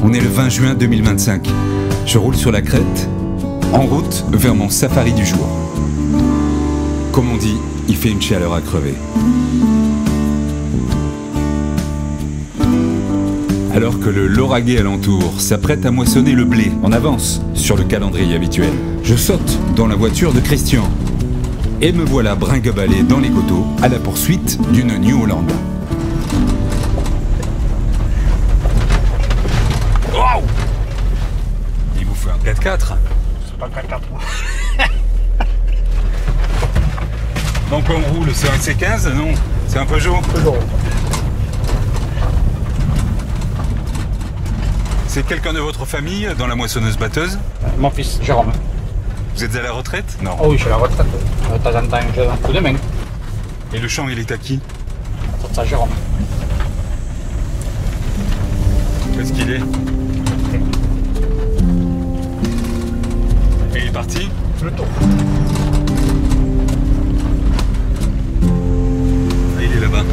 On est le 20 juin 2025. Je roule sur la crête, en route vers mon safari du jour. Comme on dit, il fait une chaleur à crever. Alors que le lauragais alentour s'apprête à moissonner le blé en avance sur le calendrier habituel, je saute dans la voiture de Christian. Et me voilà brinque-ballé dans les coteaux à la poursuite d'une New Holland. Wow! Il vous fait un 4x4? C'est pas 4x4. Donc on roule, c'est un C15? Non, c'est un Peugeot? Peugeot. C'est quelqu'un de votre famille dans la moissonneuse-batteuse? Mon fils, Jérôme. Vous êtes à la retraite? Non. Oh oui, je suis à la retraite. De temps en temps, je donne un coup de main. Et le champ, il est à qui? Ça, Jérôme. Où est-ce qu'il est? Et il est parti? Le tour. Ah, il est là-bas.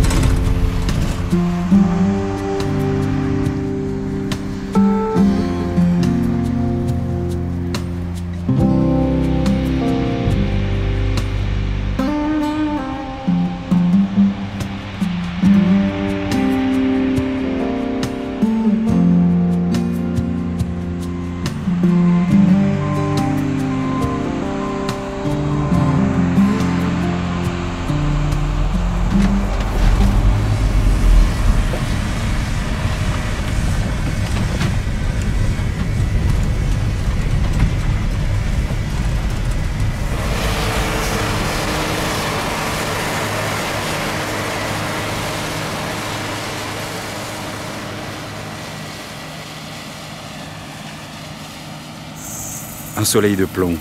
Un soleil de plomb,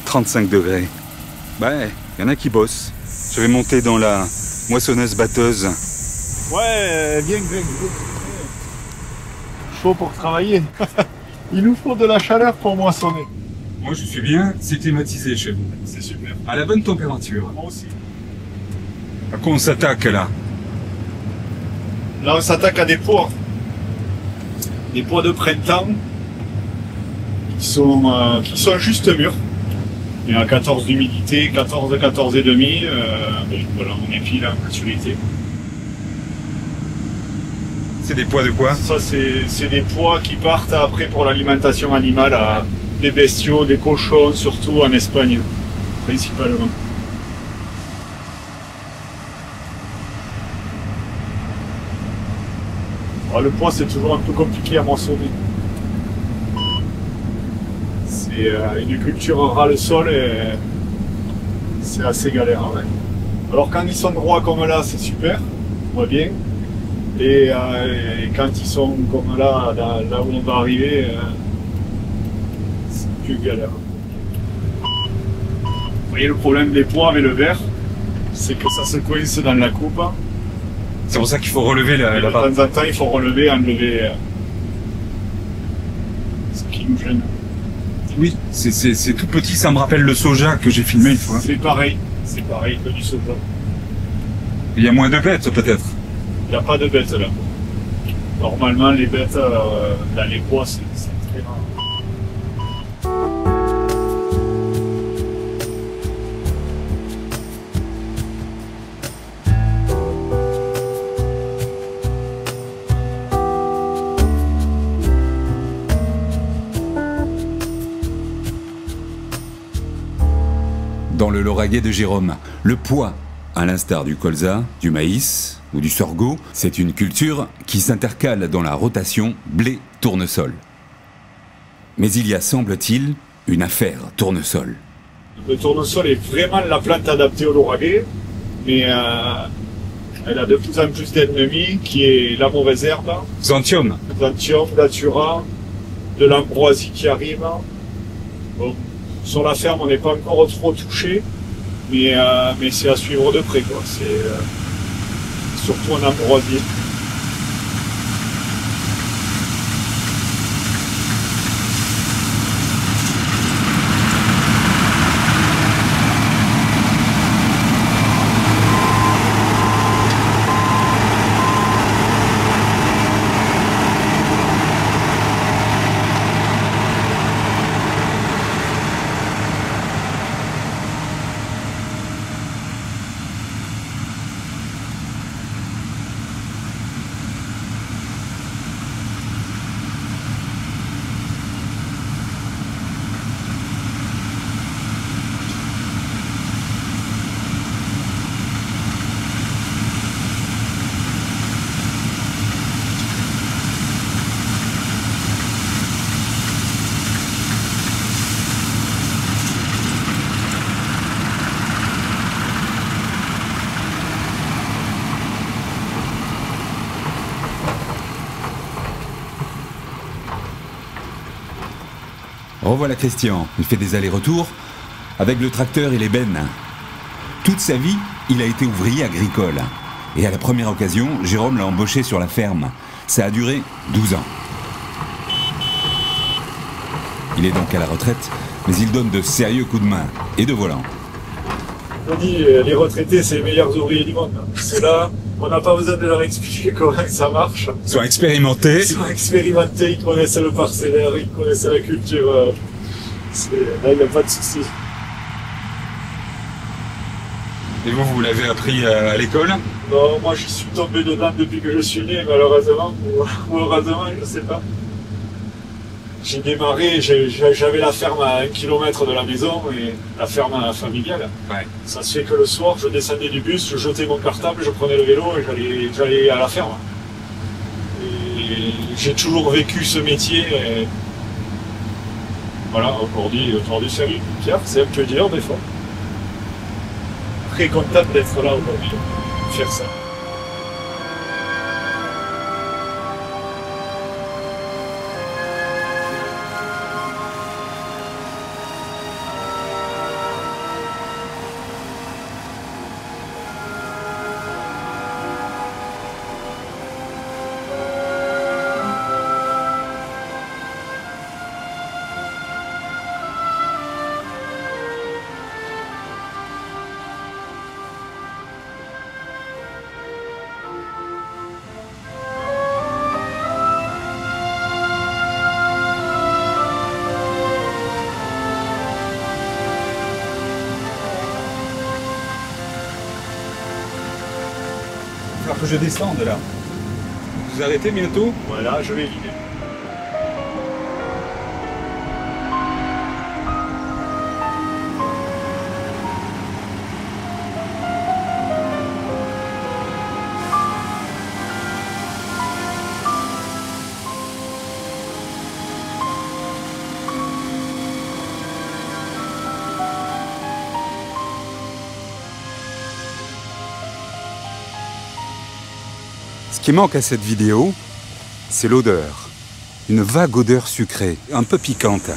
35 degrés. Bah, il y en a qui bossent. Je vais monter dans la moissonneuse-batteuse. Ouais, bien. Chaud pour travailler. Il nous faut de la chaleur pour moissonner. Moi, je suis bien, c'est climatisé chez vous. C'est super. À la bonne température. Moi aussi. À quoi on s'attaque là? Là, on s'attaque à des pois. Des pois de printemps qui sont juste mûrs. Il y a 14 d'humidité, 14 et demi. Voilà, on est pile à maturité. C'est des pois de quoi? Ça, c'est des pois qui partent après pour l'alimentation animale à des bestiaux, des cochons, surtout en Espagne, principalement. Alors, le pois, c'est toujours un peu compliqué à moissonner. C'est une culture ras le sol et c'est assez galère. Ouais. Alors quand ils sont droits comme là, c'est super, on va bien. Et quand ils sont comme là, là où on va arriver, c'est plus galère. Vous voyez le problème des pois avec le verre, c'est que ça se coince dans la coupe. C'est pour ça qu'il faut relever la De barre. temps en temps, il faut relever, enlever ce qui nous gêne. Oui, c'est tout petit, ça me rappelle le soja que j'ai filmé une fois. C'est pareil que du soja. Il y a moins de bêtes peut-être. Il n'y a pas de bêtes là. Normalement, les bêtes dans les bois, c'est très rare. Dans le lauragais de Jérôme, le pois, à l'instar du colza, du maïs ou du sorgho, c'est une culture qui s'intercale dans la rotation blé-tournesol. Mais il y a, semble-t-il, une affaire tournesol. Le tournesol est vraiment la plante adaptée au lauragais, mais elle a de plus en plus d'ennemis, qui est la mauvaise herbe, Xanthium. Xanthium, datura, de l'ambroisie qui arrive. Bon, sur la ferme, on n'est pas encore trop touché, mais c'est à suivre de près, quoi. C'est surtout en ambroisie. Revoilà Christian, il fait des allers-retours avec le tracteur et les bennes. Toute sa vie, il a été ouvrier agricole. Et à la première occasion, Jérôme l'a embauché sur la ferme. Ça a duré 12 ans. Il est donc à la retraite, mais il donne de sérieux coups de main et de volant. On dit les retraités, c'est les meilleurs ouvriers du monde. Ceux-là, on n'a pas besoin de leur expliquer comment ça marche. Ils sont expérimentés. Ils sont expérimentés, ils connaissent le parcellaire, ils connaissent la culture. Là, il n'y a pas de souci. Et vous l'avez appris à l'école? Non, moi je suis tombé dedans depuis que je suis né, malheureusement, ou heureusement, je ne sais pas. J'ai démarré, j'avais la ferme à 1 kilomètre de la maison, et la ferme familiale. Ouais. Ça se fait que le soir, je descendais du bus, je jetais mon cartable, je prenais le vélo et j'allais à la ferme. Et j'ai toujours vécu ce métier. Et voilà, aujourd'hui c'est agriculteur, c'est un peu dur des fois. Très content d'être là aujourd'hui, faire ça. Il va falloir que je descende là. Vous arrêtez bientôt? Voilà, je vais vider. Ce qui manque à cette vidéo, c'est l'odeur. Une vague odeur sucrée, un peu piquante.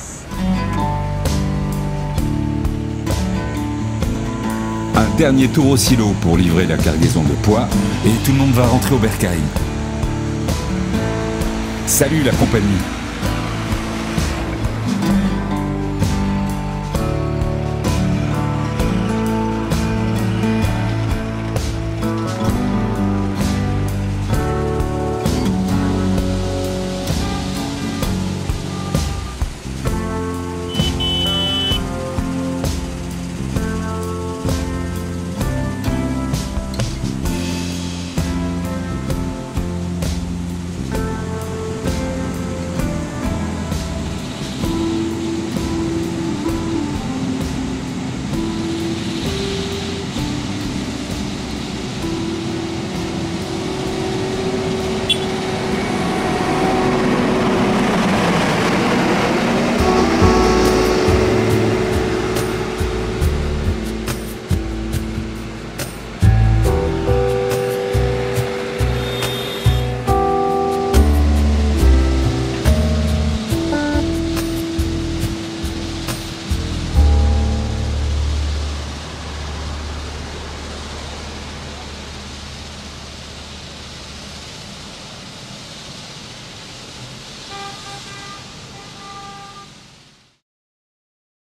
Un dernier tour au silo pour livrer la cargaison de poids et tout le monde va rentrer au bercail. Salut la compagnie!